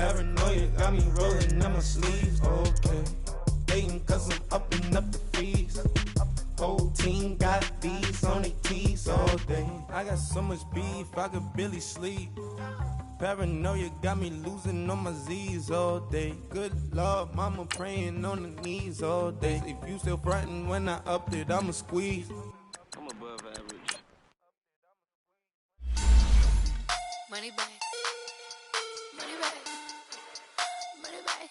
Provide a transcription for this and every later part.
Paranoia got me rolling in my sleeves, okay. Dating cause I'm upping up the fees. Whole team got these on their tees all day. I got so much beef, I could barely sleep. Paranoia got me losing on my Z's all day. Good Lord, mama praying on the knees all day. If you still frontin' when I upped it, I'ma squeeze. I'm above average. Money back. Money back. Money back.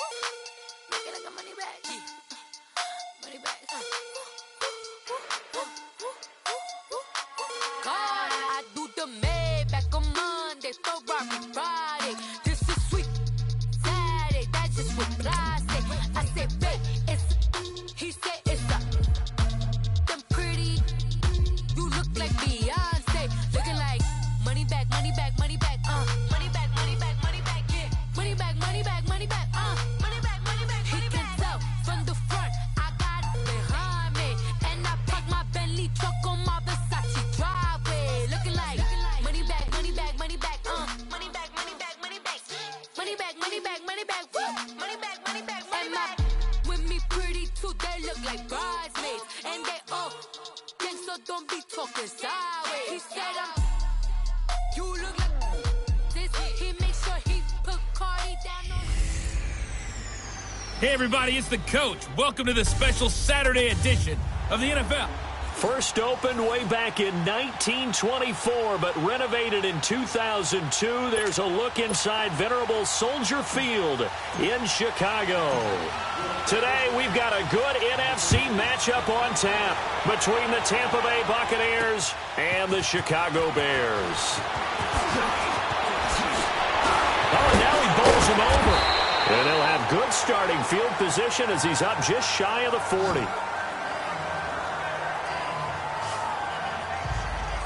Make it like a money back. Money back. God, I do the Maybach on Monday, Ferrari Friday. This is sweet Saturday, that's just what I say. I say, babe, it's he said it's a them pretty. You look like Beyonce, looking like money back, money back, money back, money back, money back, money back, yeah, money back, money back, money back, money back, money back. He can tell from the front, I got it behind me, and I park my Bentley truck on my Versace driveway, looking like money back, money back, money back, money back, money back, money back, money back, money back, money back, money back, money back, money back. With me pretty too, they look like bridesmaids, and they all gang, so don't be talking sideways. He said you look like this. He makes sure he put Cardi down on. Hey everybody, it's the coach. Welcome to the special Saturday edition of the NFL. First opened way back in 1924, but renovated in 2002. There's a look inside venerable Soldier Field in Chicago. Today, we've got a good NFC matchup on tap between the Tampa Bay Buccaneers and the Chicago Bears. Oh, and now he bowls him over. And he'll have good starting field position as he's up just shy of the 40.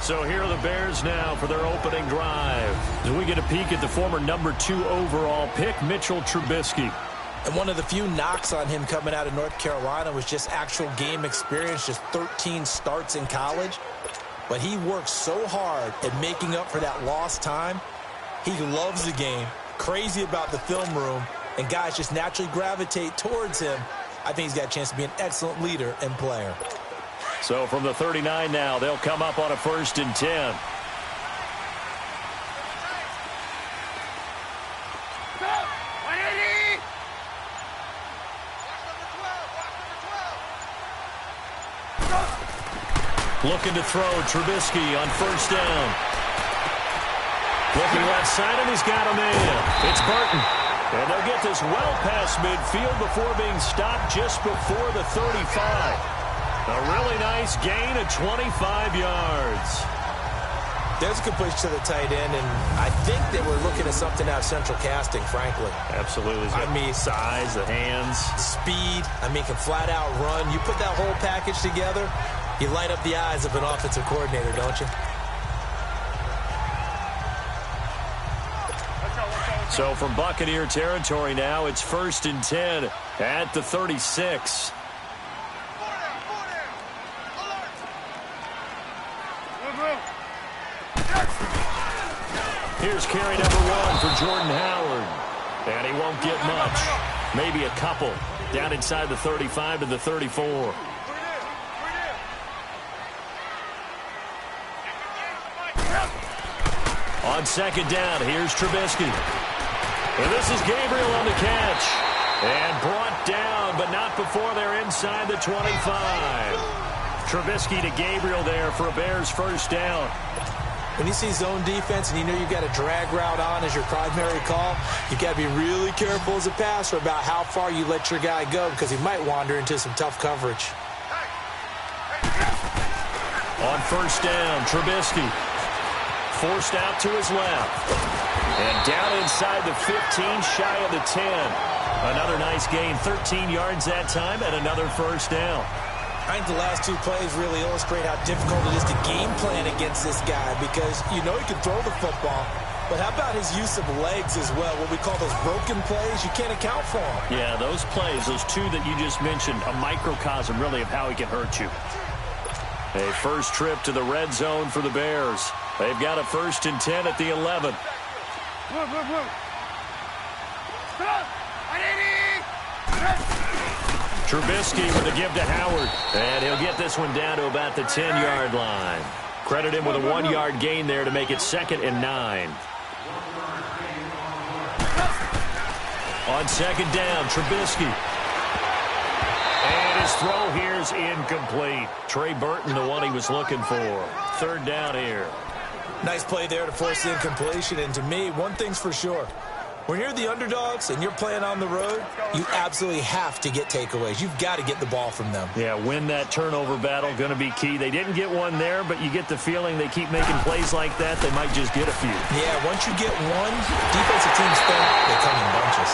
So here are the Bears now for their opening drive. As we get a peek at the former #2 overall pick, Mitchell Trubisky. And one of the few knocks on him coming out of North Carolina was just actual game experience, just 13 starts in college. But he worked so hard at making up for that lost time. He loves the game, crazy about the film room, and guys just naturally gravitate towards him. I think he's got a chance to be an excellent leader and player. So from the 39 now, they'll come up on a 1st and 10. Looking to throw, Trubisky on 1st down. Looking left side, and he's got a man. It's Burton. And they'll get this well past midfield before being stopped just before the 35. A really nice gain of 25 yards. There's a completion to the tight end, and I think that we're looking at something out of central casting, frankly. Absolutely. I mean, size, the hands. Speed, can flat out run. You put that whole package together, you light up the eyes of an offensive coordinator, don't you? So from Buccaneer territory now, it's 1st and 10 at the 36. Here's carry #1 for Jordan Howard. And he won't get much. Maybe a couple. Down inside the 35 to the 34. On 2nd down, here's Trubisky. And this is Gabriel on the catch. And brought down, but not before they're inside the 25. Trubisky to Gabriel there for a Bears 1st down. When you see zone defense and you know you've got a drag route on as your primary call, you've got to be really careful as a passer about how far you let your guy go because he might wander into some tough coverage. On 1st down, Trubisky forced out to his left. And down inside the 15, shy of the 10. Another nice gain, 13 yards that time, and another 1st down. I think the last 2 plays really illustrate how difficult it is to game plan against this guy because you know he can throw the football, but how about his use of legs as well? What we call those broken plays, you can't account for them. Yeah, those plays, those 2 that you just mentioned, a microcosm really of how he can hurt you. A first trip to the red zone for the Bears. They've got a 1st and 10 at the 11. Trubisky with a give to Howard. And he'll get this one down to about the 10-yard line. Credit him with a 1-yard gain there to make it 2nd and 9. On 2nd down, Trubisky. And his throw here is incomplete. Trey Burton, the one he was looking for. 3rd down here. Nice play there to force the incompletion. And to me, one thing's for sure. When you're the underdogs and you're playing on the road, you absolutely have to get takeaways. You've got to get the ball from them. Yeah, win that turnover battle, going to be key. They didn't get one there, but you get the feeling they keep making plays like that, they might just get a few. Yeah, once you get one, defensive teams think they come in bunches.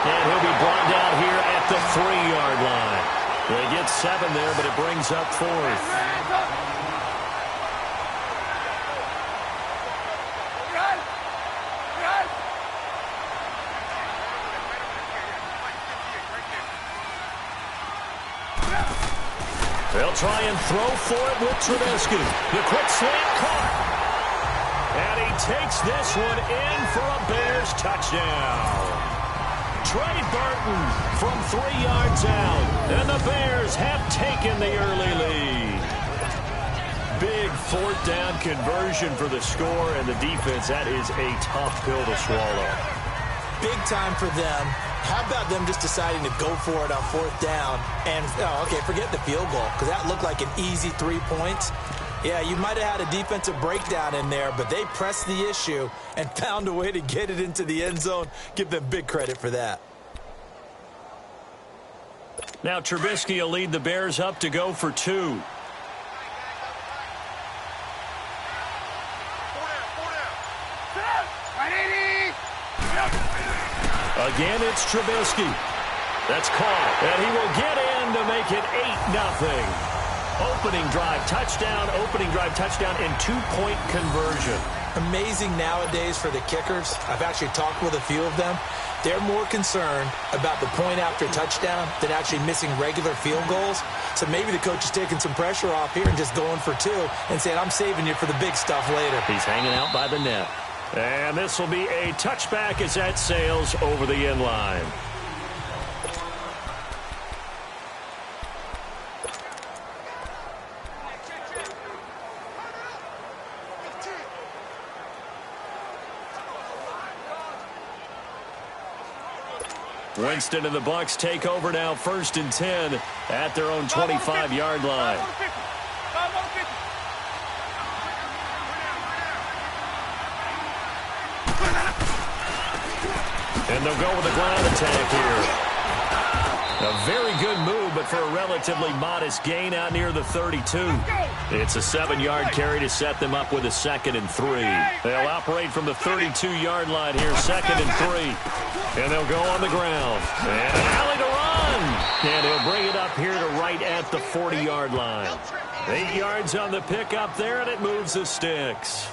And he'll be brought down here at the 3-yard line. They get 7 there, but it brings up 4th. They'll try and throw for it with Trubisky. The quick slant caught. And he takes this one in for a Bears touchdown. Trey Burton from 3 yards out. And the Bears have taken the early lead. Big 4th down conversion for the score, and the defense, that is a tough pill to swallow. Big time for them. How about them just deciding to go for it on 4th down? And, okay, forget the field goal, because that looked like an easy 3 points. Yeah, you might have had a defensive breakdown in there, but they pressed the issue and found a way to get it into the end zone. Give them big credit for that. Now Trubisky will lead the Bears up to go for 2. Again, it's Trubisky. That's caught. And he will get in to make it 8-0. Opening drive touchdown, and 2-point conversion. Amazing nowadays for the kickers. I've actually talked with a few of them. They're more concerned about the point after touchdown than actually missing regular field goals. So maybe the coach is taking some pressure off here and just going for 2 and saying, I'm saving you for the big stuff later. He's hanging out by the net. And this will be a touchback as that sails over the end line. Winston and the Bucs take over now, 1st and 10 at their own 25-yard line. And they'll go with a ground attack here. A very good move, but for a relatively modest gain out near the 32. It's a 7-yard carry to set them up with a 2nd and 3. They'll operate from the 32-yard line here, 2nd and 3. And they'll go on the ground. And an alley to run. And he'll bring it up here to right at the 40-yard line. 8 yards on the pickup there, and it moves the sticks.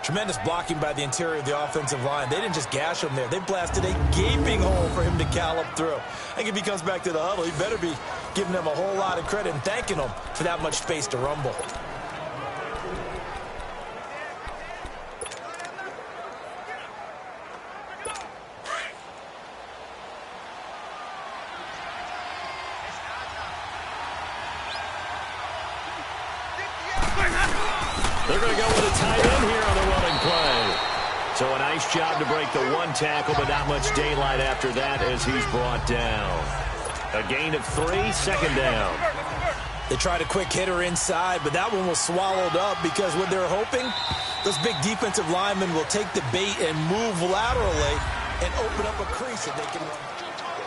Tremendous blocking by the interior of the offensive line. They didn't just gash him there. They blasted a gaping hole for him to gallop through. I think if he comes back to the huddle, he better be giving them a whole lot of credit and thanking them for that much space to rumble. They're going to go with a tight end here on the running play. So a nice job to break the 1 tackle, but not much daylight after that as he's brought down. A gain of 3, 2nd down. They tried a quick hitter inside, but that one was swallowed up because what they're hoping, those big defensive linemen will take the bait and move laterally and open up a crease that they can run.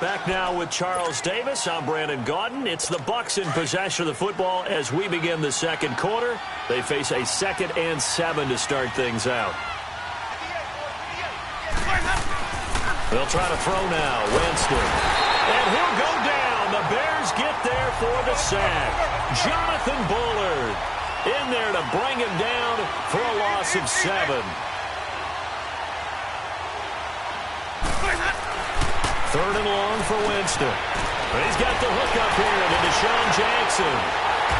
Back now with Charles Davis. I'm Brandon Gaudin. It's the Bucs in possession of the football as we begin the 2nd quarter. They face a 2nd and 7 to start things out. They'll try to throw now. Winston. And he'll go down. The Bears get there for the sack. Jonathan Bullard in there to bring him down for a loss of 7. 3rd and long for Winston. He's got the hook up here to Deshaun Jackson.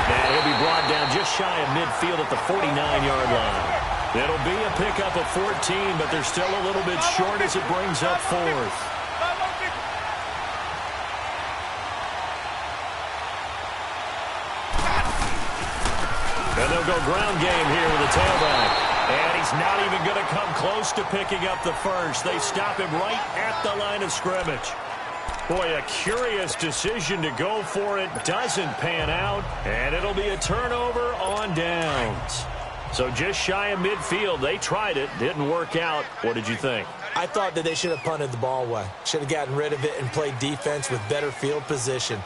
And he'll be brought down just shy of midfield at the 49-yard line. It'll be a pickup of 14, but they're still a little bit short as it brings up 4th. And they'll go ground game here with a tailback. And he's not even going to come close to picking up the first. They stop him right at the line of scrimmage. Boy, a curious decision to go for it. Doesn't pan out. And it'll be a turnover on downs. So just shy of midfield. They tried it. Didn't work out. What did you think? I thought that they should have punted the ball away. Should have gotten rid of it and played defense with better field position.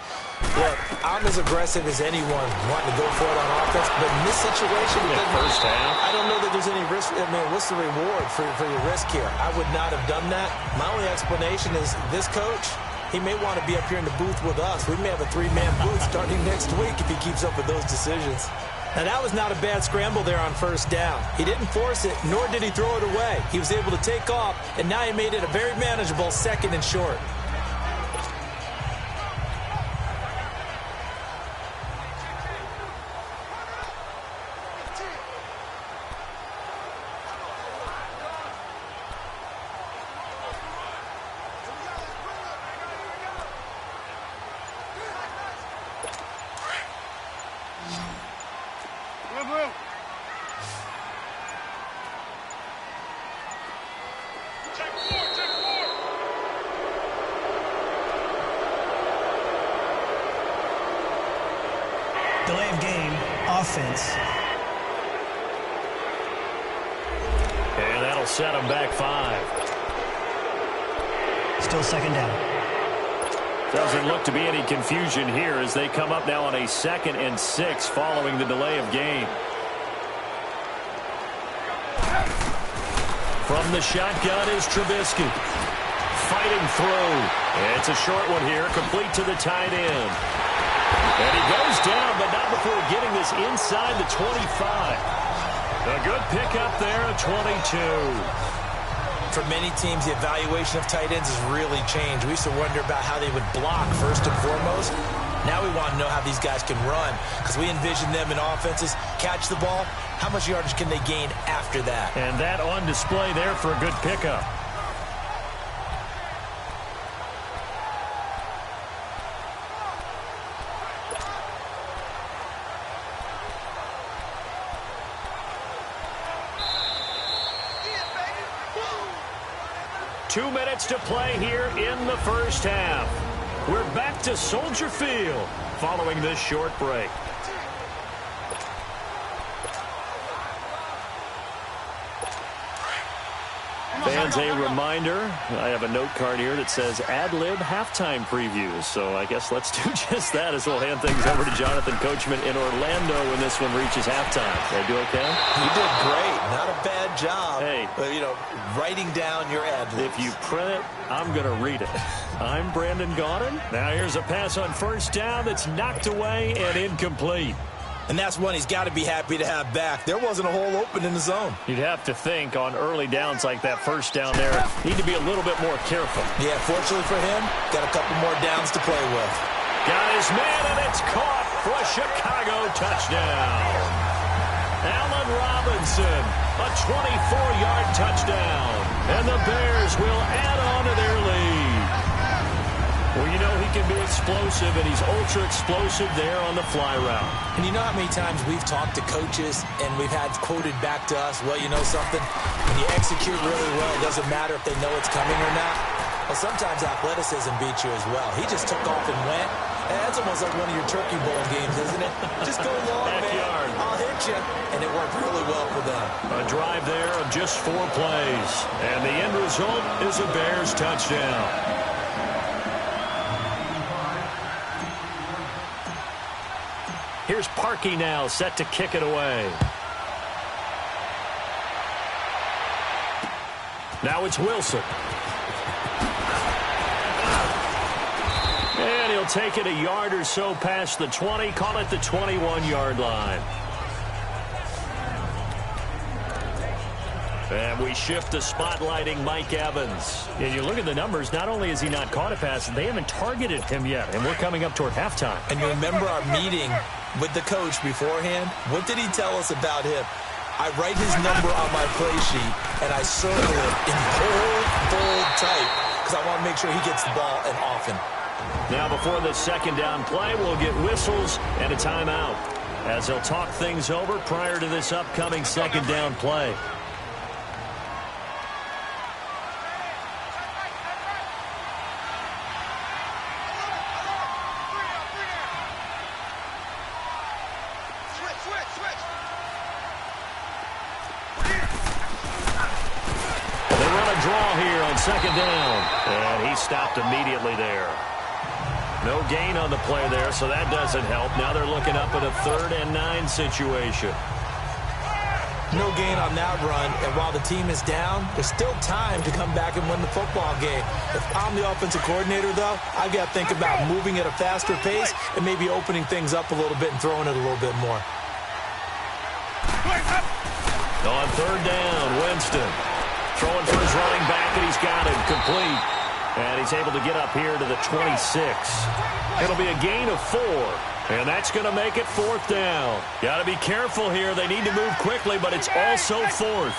Look, I'm as aggressive as anyone wanting to go for it on offense, but in this situation, first half, I don't know that there's any risk. I mean, what's the reward for your risk here? I would not have done that. My only explanation is this coach, he may want to be up here in the booth with us. We may have a 3-man booth starting next week if he keeps up with those decisions. Now, that was not a bad scramble there on first down. He didn't force it, nor did he throw it away. He was able to take off, and now he made it a very manageable 2nd and short. Delay of game, offense. And that'll set him back 5. Still 2nd down. Doesn't look to be any confusion here as they come up now on a 2nd and 6 following the delay of game. From the shotgun is Trubisky. Fighting through. It's a short one here, complete to the tight end. And he goes down, but not before getting this inside the 25. A good pickup there, a 22. For many teams, the evaluation of tight ends has really changed. We used to wonder about how they would block first and foremost. Now we want to know how these guys can run because we envision them in offenses. Catch the ball, how much yardage can they gain after that? And that on display there for a good pickup. Two minutes to play here in the first half. We're back to Soldier Field following this short break. Fans, a reminder, I have a note card here that says ad-lib halftime previews. So I guess let's do just that as we'll hand things over to Jonathan Coachman in Orlando when this one reaches halftime. Did I do okay? You did great. Not a bad job. Hey. But, you know, writing down your ad-libs. If you print it, I'm going to read it. I'm Brandon Gaudin. Now here's a pass on first down that's knocked away and incomplete. And that's one he's got to be happy to have back. There wasn't a hole open in the zone. You'd have to think on early downs like that first down there, need to be a little bit more careful. Yeah, fortunately for him, got a couple more downs to play with. Got his man, and it's caught for a Chicago touchdown. Allen Robinson, a 24-yard touchdown. And the Bears will add on to their lead. Well, you know he can be explosive, and he's ultra-explosive there on the fly route. And you know how many times we've talked to coaches, and we've had quoted back to us, well, you know something? When you execute really well, it doesn't matter if they know it's coming or not. Well, sometimes athleticism beats you as well. He just took off and went. And that's almost like one of your Turkey Bowl games, isn't it? Just go long, Backyard. man. I'll hit you. And it worked really well for them. A drive there of just 4 plays. And the end result is a Bears touchdown. Here's Parkey now, set to kick it away. Now it's Wilson. And he'll take it a yard or so past the 20, call it the 21-yard line. And we shift to spotlighting Mike Evans. And you look at the numbers, not only has he not caught a pass, they haven't targeted him yet, and we're coming up toward halftime. And you remember our meeting with the coach beforehand? What did he tell us about him? I write his number on my play sheet, and I circle it in bold type because I want to make sure he gets the ball and often. Now before the second down play, we'll get whistles and a timeout. as they'll talk things over prior to this upcoming second down play. Second down, and he stopped immediately there. No gain on the play there, so that doesn't help. Now they're looking up at a 3rd and 9 situation. No gain on that run, and while the team is down, there's still time to come back and win the football game. If I'm the offensive coordinator, though, I've got to think about moving at a faster pace and maybe opening things up a little bit and throwing it a little bit more. On 3rd down, Winston throwing for his running back, and he's got it complete. And he's able to get up here to the 26. It'll be a gain of 4, and that's going to make it 4th down. Got to be careful here. They need to move quickly, but it's also 4th.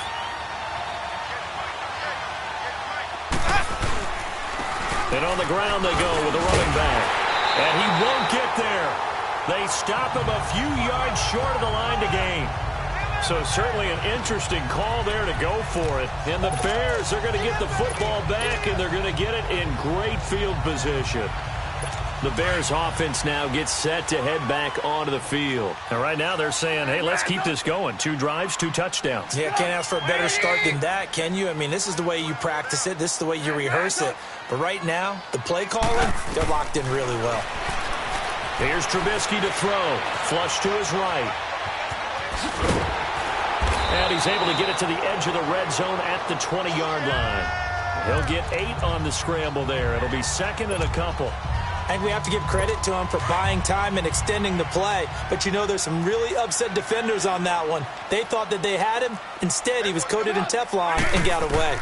And on the ground they go with the running back. And he won't get there. They stop him a few yards short of the line to gain. So certainly an interesting call there to go for it. And the Bears are going to get the football back, and they're going to get it in great field position. The Bears offense now gets set to head back onto the field. And right now they're saying, hey, let's keep this going. 2 drives, 2 touchdowns. Yeah, can't ask for a better start than that, can you? I mean, this is the way you practice it. This is the way you rehearse it. But right now, the play calling, they're locked in really well. Here's Trubisky to throw. Flush to his right. And he's able to get it to the edge of the red zone at the 20-yard line. He'll get 8 on the scramble there. It'll be 2nd and a couple. And we have to give credit to him for buying time and extending the play. But you know, there's some really upset defenders on that one. They thought that they had him. Instead, he was coated in Teflon and got away.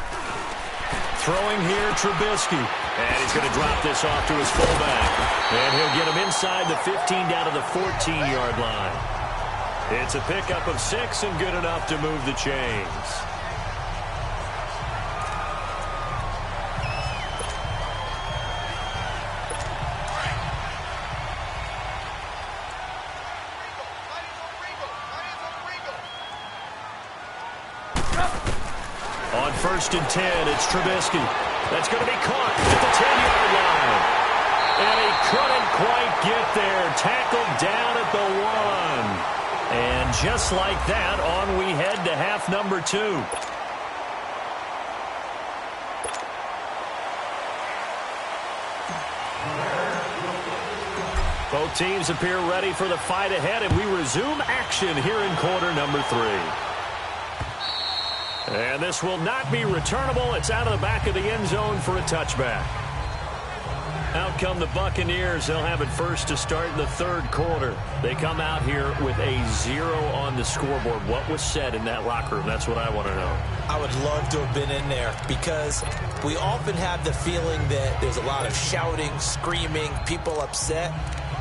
Throwing here, Trubisky. And he's going to drop this off to his fullback. And he'll get him inside the 15 down to the 14-yard line. It's a pickup of 6 and good enough to move the chains. On 1st and 10, it's Trubisky. That's going to be caught at the 10-yard line. And he couldn't quite get there. Tackled down at the 1. And just like that, on we head to half number 2. Both teams appear ready for the fight ahead, and we resume action here in quarter number 3. And this will not be returnable. It's out of the back of the end zone for a touchback. Out come the Buccaneers. They'll have it first to start in the 3rd quarter. They come out here with a 0 on the scoreboard. What was said in that locker room? That's what I want to know. I would love to have been in there because we often have the feeling that there's a lot of shouting, screaming, people upset.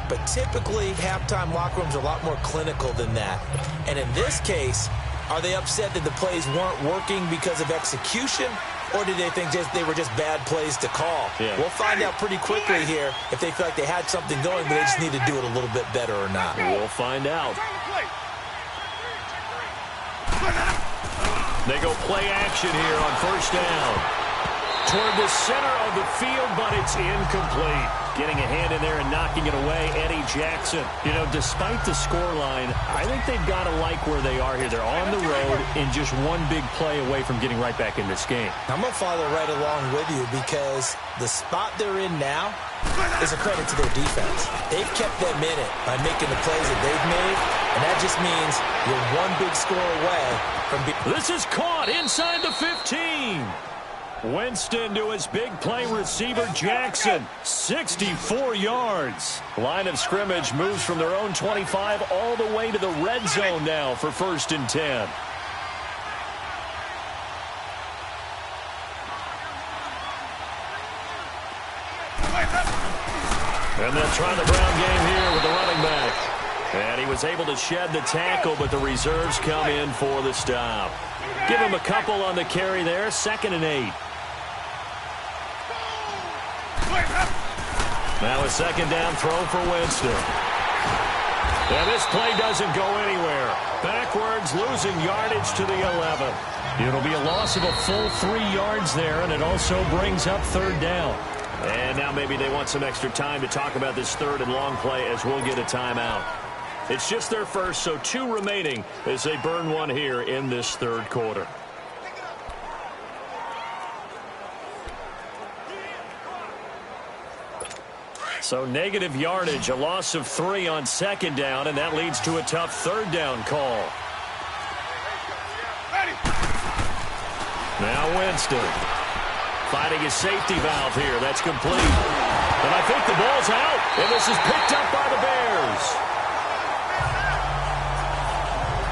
But typically, halftime locker rooms are a lot more clinical than that. And in this case, are they upset that the plays weren't working because of execution? Or did they think they were just bad plays to call? Yeah. We'll find out pretty quickly here if they feel like they had something going, but they just need to do it a little bit better or not. We'll find out. They go play action here on 1st down. Toward the center of the field, but it's incomplete. Getting a hand in there and knocking it away, Eddie Jackson. You know, despite the scoreline, I think they've got to like where they are here. They're on the road and just one big play away from getting right back in this game. I'm going to follow right along with you because the spot they're in now is a credit to their defense. They've kept them in it by making the plays that they've made, and that just means you're one big score away from being... This is caught inside the 15. Winston to his big play receiver, Jackson. 64 yards. Line of scrimmage moves from their own 25 all the way to the red zone now for 1st and 10. And they'll try the ground game here with the running back. And he was able to shed the tackle, but the reserves come in for the stop. Give him a couple on the carry there. 2nd and 8. Now a 2nd down throw for Winston. And this play doesn't go anywhere. Backwards, losing yardage to the 11. It'll be a loss of a full 3 yards there, and it also brings up third down. And now maybe they want some extra time to talk about this third and long play as we'll get a timeout. It's just their first, so 2 remaining as they burn one here in this third quarter. So negative yardage, a loss of 3 on second down, and that leads to a tough third down call. Now Winston finding his safety valve here. That's complete. And I think the ball's out, and this is picked up by the Bears.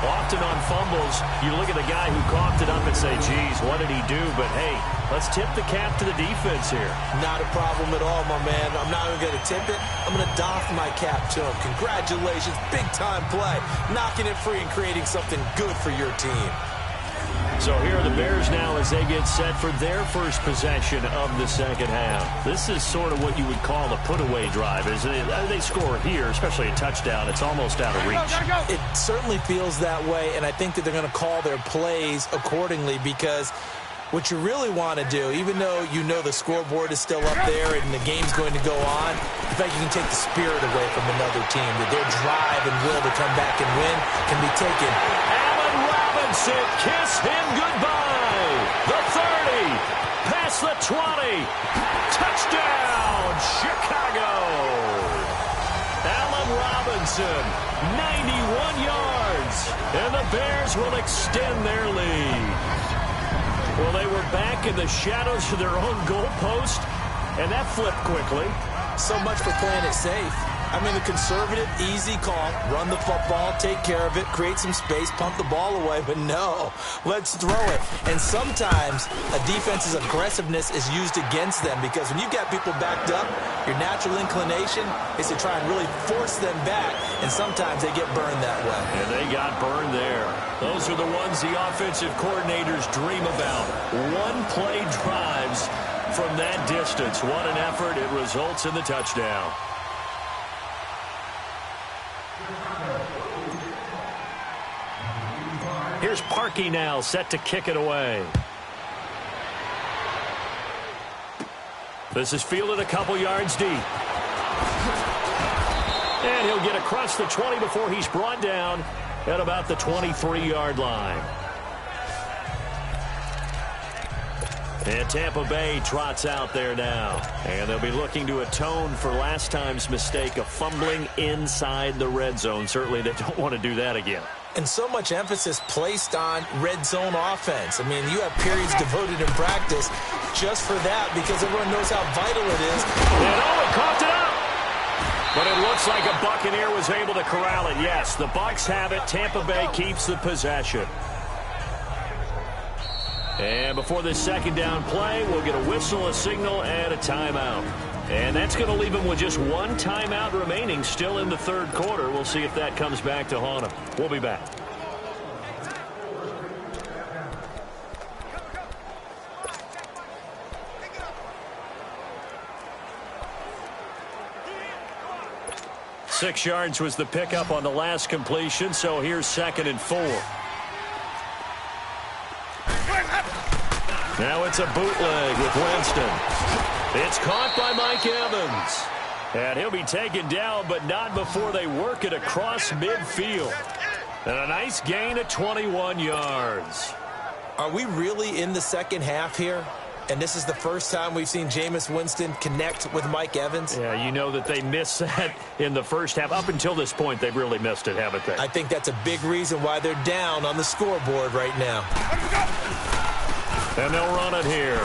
Often on fumbles, you look at the guy who coughed it up and say, geez, what did he do? But, hey, let's tip the cap to the defense here. Not a problem at all, my man. I'm not even going to tip it. I'm going to doff my cap to him. Congratulations. Big-time play. Knocking it free and creating something good for your team. So here are the Bears now as they get set for their first possession of the second half. This is sort of what you would call a put-away drive, isn't it? They score here, especially a touchdown. It's almost out of reach. It certainly feels that way, and I think that they're going to call their plays accordingly because what you really want to do, even though you know the scoreboard is still up there and the game's going to go on, in fact, you can take the spirit away from another team, that their drive and will to come back and win can be taken. Robinson, kiss him goodbye. The 30, past the 20, touchdown, Chicago. Allen Robinson, 91 yards, and the Bears will extend their lead. Well, they were back in the shadows of their own goalpost, and that flipped quickly. So much for playing it safe. I mean, the conservative, easy call, run the football, take care of it, create some space, pump the ball away, but no, let's throw it. And sometimes a defense's aggressiveness is used against them because when you've got people backed up, your natural inclination is to try and really force them back, and sometimes they get burned that way. And they got burned there. Those are the ones the offensive coordinators dream about. One-play drives from that distance. What an effort. It results in the touchdown. Here's Parkey now, set to kick it away. This is fielded a couple yards deep. And he'll get across the 20 before he's brought down at about the 23-yard line. And Tampa Bay trots out there now. And they'll be looking to atone for last time's mistake of fumbling inside the red zone. Certainly they don't want to do that again. And so much emphasis placed on red zone offense. I mean, you have periods devoted in practice just for that because everyone knows how vital it is. And he coughed it up. But it looks like a Buccaneer was able to corral it. Yes, the Bucs have it. Tampa Bay keeps the possession. And before this second down play, we'll get a whistle, a signal, and a timeout. And that's going to leave them with just one timeout remaining still in the third quarter. We'll see if that comes back to haunt them. We'll be back. Six yards was the pickup on the last completion, so here's 2nd and 4. Now it's a bootleg with Winston. It's caught by Mike Evans. And he'll be taken down, but not before they work it across midfield. And a nice gain of 21 yards. Are we really in the second half here? And this is the first time we've seen Jameis Winston connect with Mike Evans? Yeah, you know that they missed that in the first half. Up until this point, they've really missed it, haven't they? I think that's a big reason why they're down on the scoreboard right now. And they'll run it here.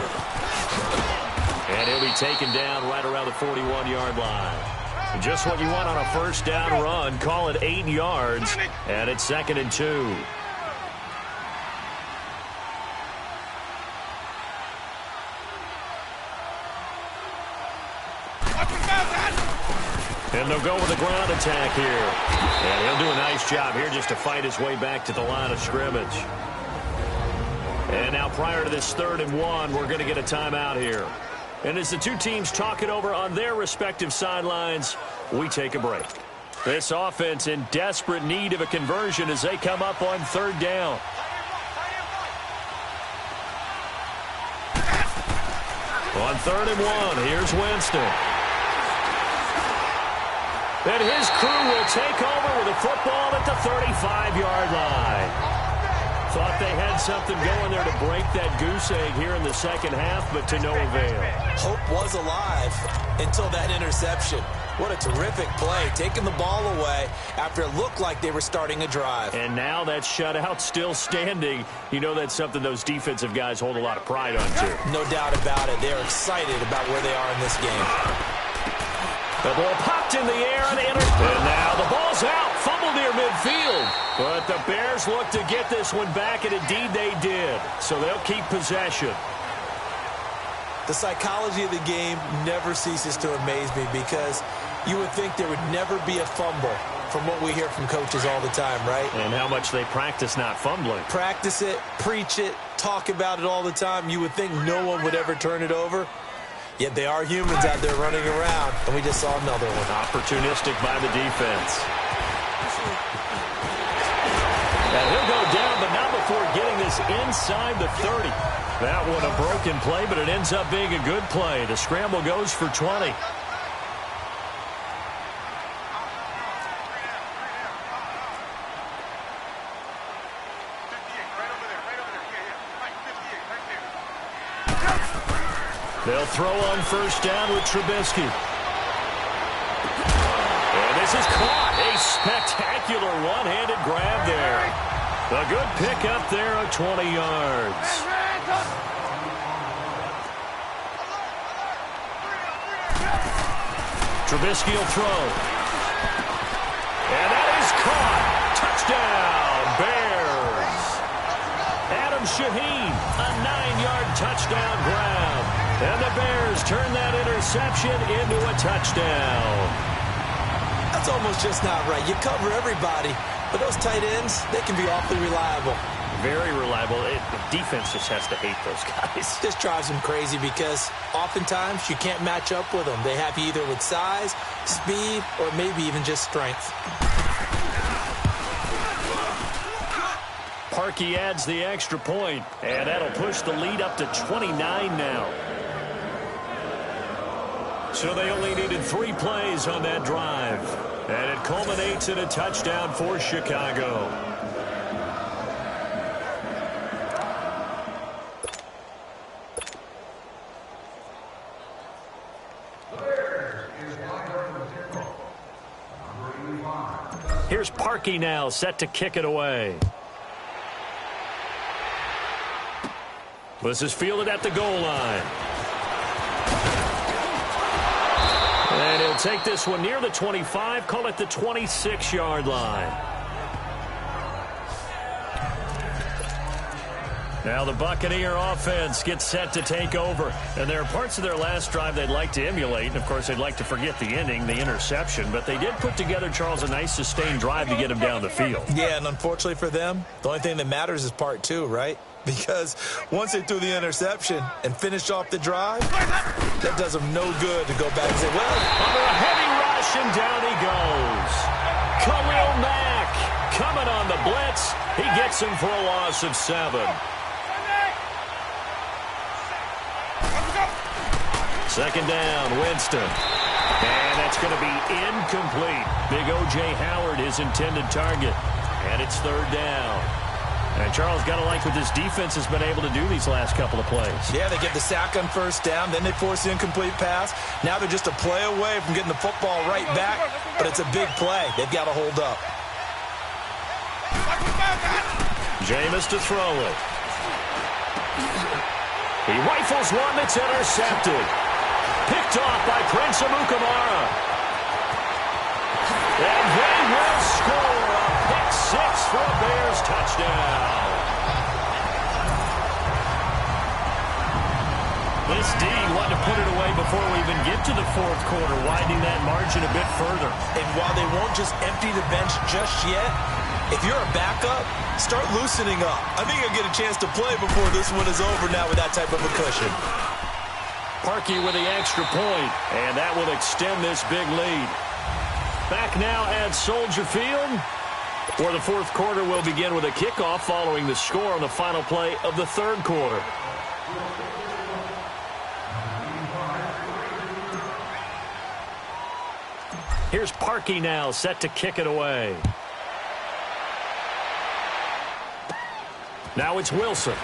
And he'll be taken down right around the 41-yard line. Just what you want on a first down run. Call it 8 yards. And it's 2nd and 2. And they'll go with a ground attack here. And he'll do a nice job here just to fight his way back to the line of scrimmage. And now prior to this 3rd and 1, we're going to get a timeout here. And as the two teams talk it over on their respective sidelines, we take a break. This offense in desperate need of a conversion as they come up on third down. On 3rd and 1, here's Winston. And his crew will take over with the football at the 35-yard line. Thought they had something going there to break that goose egg here in the second half, but to no avail. Hope was alive until that interception. What a terrific play, taking the ball away after it looked like they were starting a drive. And now that shutout still standing. You know that's something those defensive guys hold a lot of pride on, too. No doubt about it. They're excited about where they are in this game. The ball popped in the air and now the ball's out. Fumble near midfield. But the Bears look to get this one back, and indeed they did. So they'll keep possession. The psychology of the game never ceases to amaze me because you would think there would never be a fumble from what we hear from coaches all the time, right? And how much they practice not fumbling. Practice it, preach it, talk about it all the time. You would think no one would ever turn it over. Yet they are humans out there running around, and we just saw another one. Opportunistic by the defense. And he'll go down, but not before getting this inside the 30. That one a broken play, but it ends up being a good play. The scramble goes for 20. They'll throw on first down with Trubisky. And this is caught. A spectacular one-handed grab there. A good pick up there of 20 yards. Trubisky will throw. And that is caught. Touchdown, Bears. Adam Shaheen, a 9-yard touchdown grab. And the Bears turn that interception into a touchdown. That's almost just not right. You cover everybody, but those tight ends, they can be awfully reliable. Very reliable. The defense just has to hate those guys. This drives them crazy because oftentimes you can't match up with them. They have you either with size, speed, or maybe even just strength. Parkey adds the extra point, and that'll push the lead up to 29 now. So they only needed 3 plays on that drive. And it culminates in a touchdown for Chicago. Here's Parkey now, set to kick it away. This is fielded at the goal line. And he'll take this one near the 25, call it the 26-yard line. Now the Buccaneer offense gets set to take over. And there are parts of their last drive they'd like to emulate. And, of course, they'd like to forget the ending, the interception. But they did put together, Charles, a nice sustained drive to get him down the field. Yeah, and unfortunately for them, the only thing that matters is part 2, right? Because once they threw the interception and finished off the drive, that does them no good to go back and say, well, under a heavy rush, and down he goes. Khalil Mack coming on the blitz. He gets him for a loss of 7. Second down, Winston. And that's going to be incomplete. Big O.J. Howard, his intended target. And it's third down. And Charles, got to like what this defense has been able to do these last couple of plays. Yeah, they get the sack on first down, then they force the incomplete pass. Now they're just a play away from getting the football right back, but it's a big play. They've got to hold up. Jameis to throw it. He rifles one that's intercepted. Picked off by Prince Amukamara. And they will score a pick 6 for a Bears touchdown. This D wanted to put it away before we even get to the fourth quarter, widening that margin a bit further. And while they won't just empty the bench just yet, if you're a backup, start loosening up. I think you'll get a chance to play before this one is over now with that type of a cushion. Parkey with the extra point, and that will extend this big lead. Back now at Soldier Field, where the fourth quarter will begin with a kickoff following the score on the final play of the third quarter. Here's Parkey now, set to kick it away. Now it's Wilson.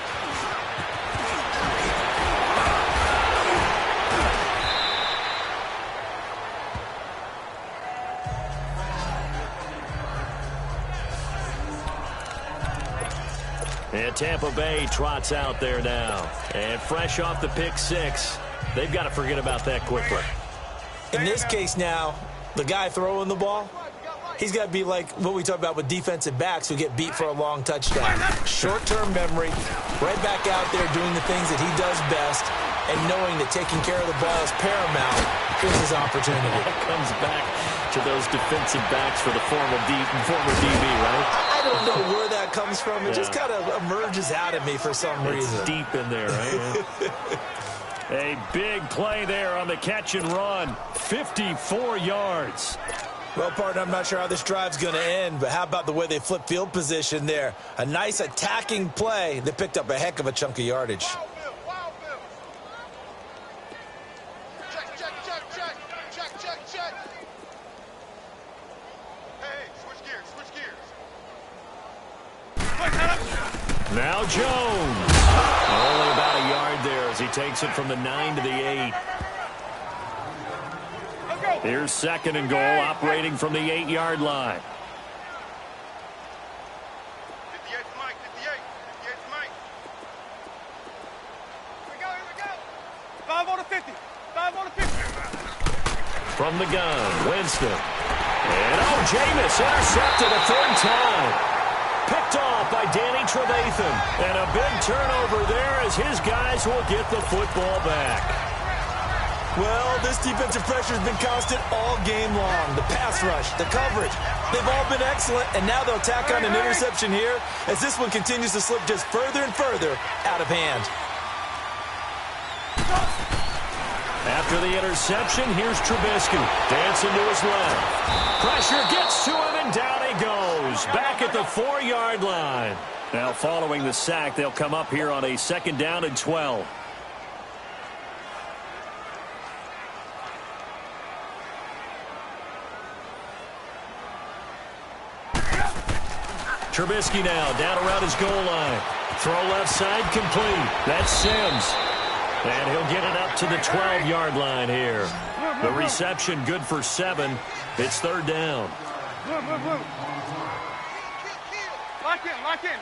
And Tampa Bay trots out there now. And fresh off the pick six, they've got to forget about that quickly. In this case now, the guy throwing the ball, he's got to be like what we talk about with defensive backs who get beat for a long touchdown. Short-term memory, right back out there doing the things that he does best, and knowing that taking care of the ball is paramount. Here's his opportunity. That comes back to those defensive backs for the former DB, right? I don't know where that comes from. It just kind of emerges out of me for some reason. It's deep in there, right? A big play there on the catch and run. 54 yards. Well, partner, I'm not sure how this drive's going to end, but how about the way they flip field position there? A nice attacking play. They picked up a heck of a chunk of yardage. Now Jones. Only about a yard there as he takes it from the 9 to the 8. Here's second and goal, operating from the 8-yard line. 58 Mike, 58 Mike. Here we go. 5 on the 50. 5 on the 50. From the gun, Winston. And Jameis intercepted a third time. Picked off by Danny Trevathan. And a big turnover there as his guys will get the football back. Well, this defensive pressure has been constant all game long. The pass rush, the coverage, they've all been excellent, and now they'll tack on an interception here as this one continues to slip just further and further out of hand. After the interception, here's Trubisky dancing to his left. Pressure gets to him, and down he goes. Back at the 4-yard line. Now, following the sack, they'll come up here on a 2nd down and 12. Trubisky now down around his goal line. Throw left side complete. That's Sims. And he'll get it up to the 12-yard line here. The reception good for 7. It's 3rd down. Lock in.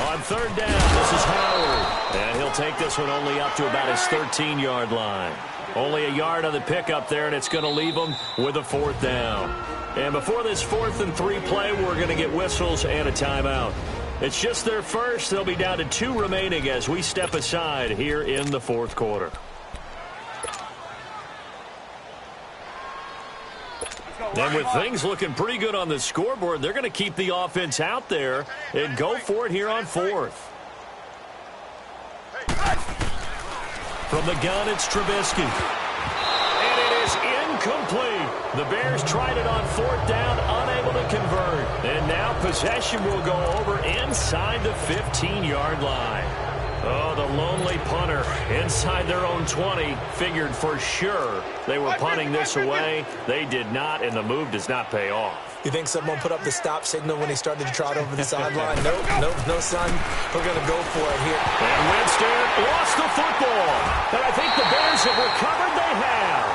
On 3rd down, this is Howard. And he'll take this one only up to about his 13-yard line. Only a yard on the pickup there, and it's going to leave him with a 4th down. And before this 4th and 3 play, we're going to get whistles and a timeout. It's just their first. They'll be down to 2 remaining as we step aside here in the 4th quarter. And with things looking pretty good on the scoreboard, they're going to keep the offense out there and go for it here on 4th. From the gun, it's Trubisky. And it is incomplete. The Bears tried it on 4th down, unable to convert. And now possession will go over inside the 15-yard line. Oh, the lonely punter inside their own 20 figured for sure they were punting this away. They did not, and the move does not pay off. You think someone put up the stop signal when he started to trot over the sideline? Nope, no, son. We're going to go for it here. And Winston lost the football. And I think the Bears have recovered. They have.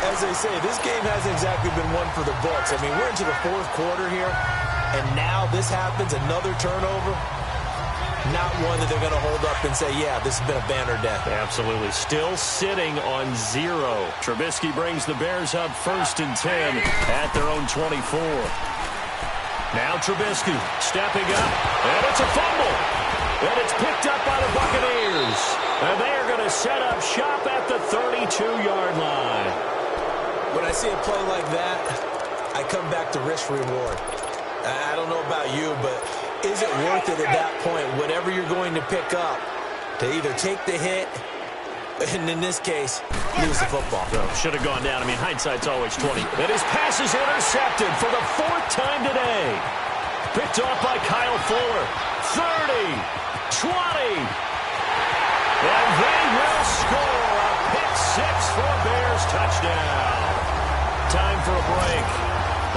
As they say, this game hasn't exactly been one for the books. I mean, we're into the 4th quarter here, and now this happens, another turnover. Not one that they're going to hold up and say, yeah, this has been a banner day. Absolutely. Still sitting on 0. Trubisky brings the Bears up 1st and 10 at their own 24. Now Trubisky stepping up, and it's a fumble. And it's picked up by the Buccaneers. And they are going to set up shop at the 32-yard line. When I see a play like that, I come back to risk-reward. I don't know about you, but is it worth it at that point, whatever you're going to pick up, to either take the hit And in this case, lose the football. Should have gone down. I mean, hindsight's always 20. And his pass is intercepted for the 4th time today. Picked off by Kyle Fuller. 30, 20. And they will score a pick-6 for a Bears touchdown. Time for a break.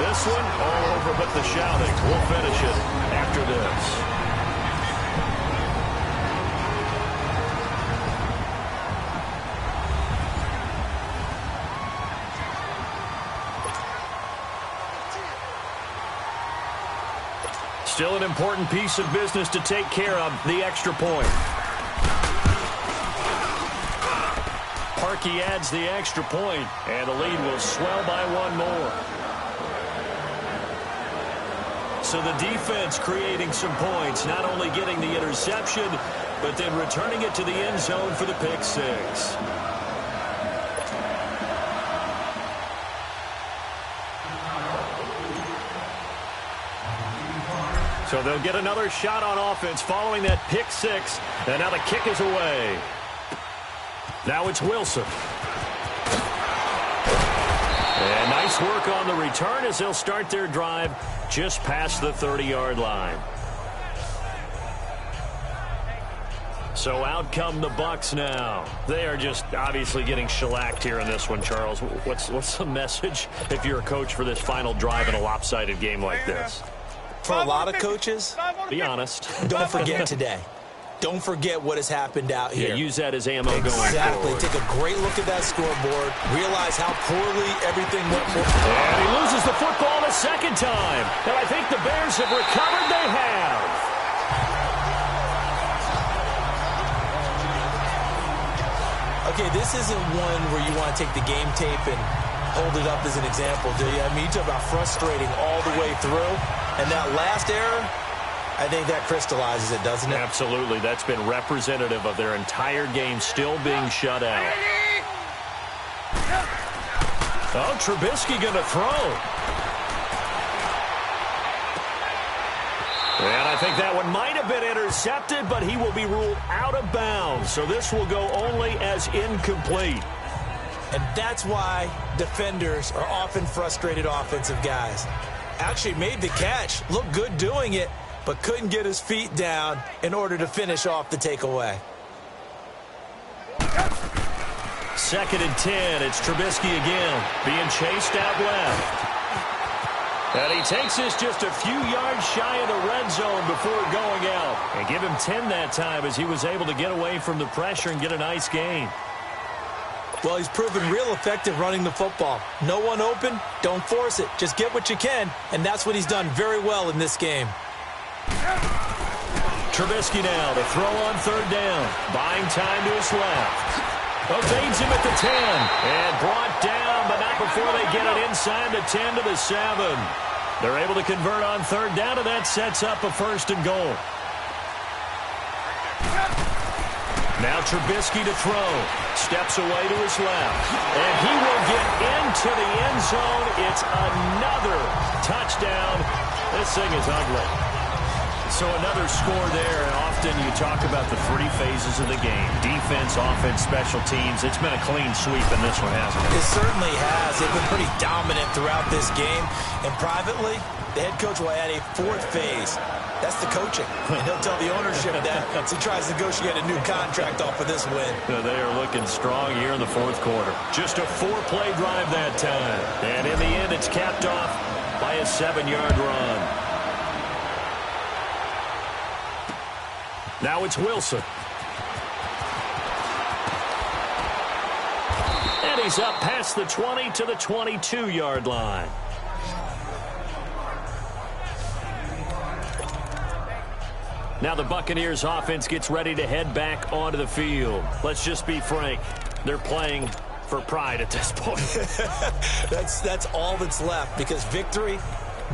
This one all over but the shouting. We'll finish it after this. Still an important piece of business to take care of, the extra point. Parkey adds the extra point, and the lead will swell by 1 more. So the defense creating some points, not only getting the interception, but then returning it to the end zone for the pick 6. So they'll get another shot on offense following that pick 6. And now the kick is away. Now it's Wilson. And nice work on the return as they'll start their drive just past the 30-yard line. So out come the Bucs now. They are just obviously getting shellacked here in this one, Charles. What's the message if you're a coach for this final drive in a lopsided game like this? For a lot of coaches, be honest. Don't forget today. Don't forget what has happened out here. Yeah, use that as ammo going Exactly. forward. Take a great look at that scoreboard. Realize how poorly everything went for. And he loses the football a second time. And I think the Bears have recovered. They have. Okay, this isn't one where you want to take the game tape and hold it up as an example, do you? I mean, you talk about frustrating all the way through. And that last error, I think that crystallizes it, doesn't it? Absolutely. That's been representative of their entire game still being shut out. Oh, Trubisky going to throw. And I think that one might have been intercepted, but he will be ruled out of bounds. So this will go only as incomplete. And that's why defenders are often frustrated offensive guys. Actually made the catch, looked good doing it, but couldn't get his feet down in order to finish off the takeaway. 2nd and 10. It's Trubisky again, being chased out left. And he takes this just a few yards shy of the red zone before going out. And give him 10 that time as he was able to get away from the pressure and get a nice gain. Well, he's proven real effective running the football. No one open, don't force it. Just get what you can, and that's what he's done very well in this game. Trubisky now to throw on 3rd down. Buying time to his left. Evades him at the 10. And brought down, but not before they get it inside the 10 to the 7. They're able to convert on 3rd down, and that sets up a 1st and goal. Now Trubisky to throw. Steps away to his left. And he will get into the end zone. It's another touchdown. This thing is ugly. So another score there. And often you talk about the 3 phases of the game. Defense, offense, special teams. It's been a clean sweep in this one, hasn't it? It certainly has. They've been pretty dominant throughout this game. And privately, the head coach will add a 4th phase. That's the coaching. And he'll tell the ownership that as he tries to negotiate a new contract off of this win. They are looking strong here in the 4th quarter. Just a 4-play drive that time. And in the end, it's capped off by a 7-yard run. Now it's Wilson. And he's up past the 20 to the 22-yard line. Now the Buccaneers offense gets ready to head back onto the field. Let's just be frank. They're playing for pride at this point. That's all that's left, because victory,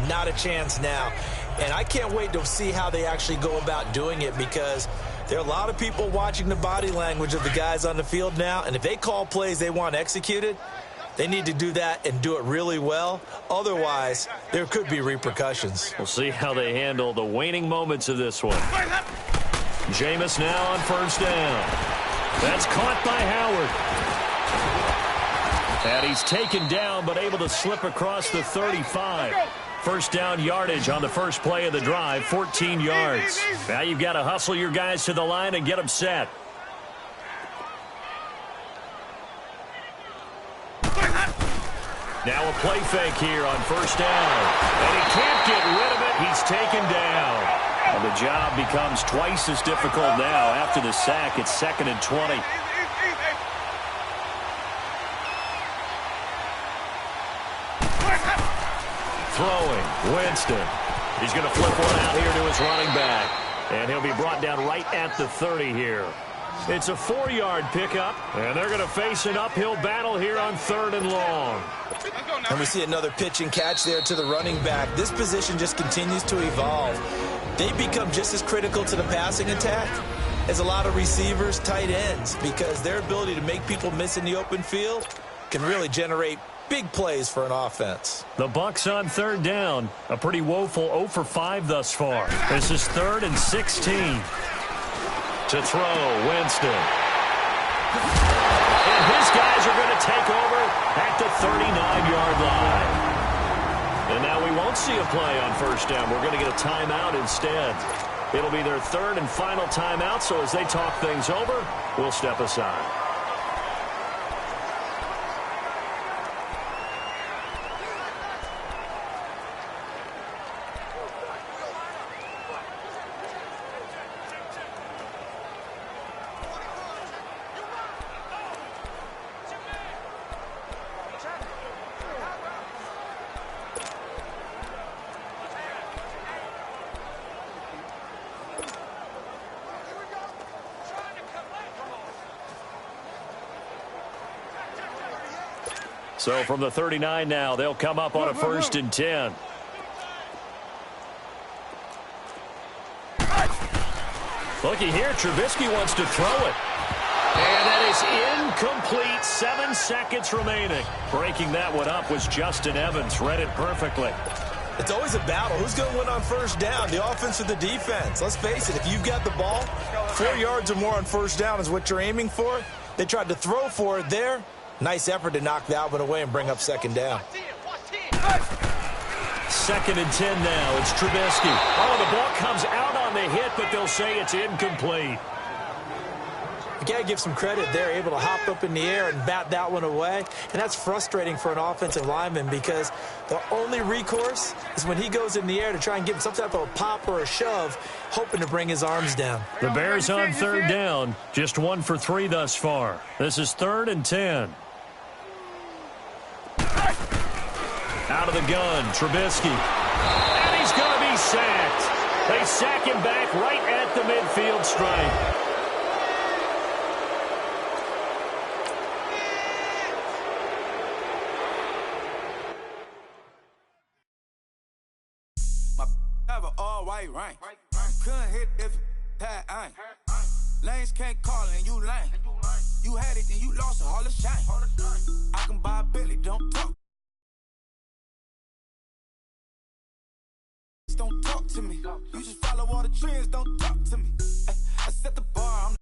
not a chance now. And I can't wait to see how they actually go about doing it, because there are a lot of people watching the body language of the guys on the field now. And if they call plays they want executed, they need to do that and do it really well. Otherwise, there could be repercussions. We'll see how they handle the waning moments of this one. Jameis now on 1st down. That's caught by Howard. And he's taken down, but able to slip across the 35. First down yardage on the first play of the drive, 14 yards. Now you've got to hustle your guys to the line and get them set. Now a play fake here on first down. And he can't get rid of it. He's taken down. And the job becomes twice as difficult now after the sack. It's 2nd and 20. Throwing, Winston. He's going to flip one out here to his running back. And he'll be brought down right at the 30 here. It's a 4-yard pickup, and they're going to face an uphill battle here on 3rd and long. And we see another pitch and catch there to the running back. This position just continues to evolve. They become just as critical to the passing attack as a lot of receivers, tight ends, because their ability to make people miss in the open field can really generate big plays for an offense. The Bucs on 3rd down. A pretty woeful 0 for 5 thus far. This is 3rd and 16. To throw, Winston. And his guys are going to take over at the 39-yard line. And now we won't see a play on first down. We're going to get a timeout instead. It'll be their 3rd and final timeout, so as they talk things over, we'll step aside. So from the 39 now, they'll come up on a 1st and 10. Looky here, Trubisky wants to throw it. And that is incomplete. 7 seconds remaining. Breaking that one up was Justin Evans. Read it perfectly. It's always a battle. Who's going to win on first down, the offense or the defense? Let's face it, if you've got the ball, 4 yards or more on first down is what you're aiming for. They tried to throw for it there. Nice effort to knock that one away and bring up 2nd down. 2nd and 10 now. It's Trubisky. Oh, the ball comes out on the hit, but they'll say it's incomplete. You got to give some credit. They're able to hop up in the air and bat that one away. And that's frustrating for an offensive lineman because the only recourse is when he goes in the air to try and give him some type of a pop or a shove, hoping to bring his arms down. The Bears on 3rd down. Just 1 for 3 thus far. This is 3rd and 10. Out of the gun, Trubisky. And he's going to be sacked. They sack him back right at the midfield stripe. White rank. Couldn't hit if that ain't. Lanes can't call and you lame. You had it and you lost it, all the shine. I can buy a Billy, don't talk. Don't talk to me. You just follow all the trends, don't talk to me. I set the bar, I'm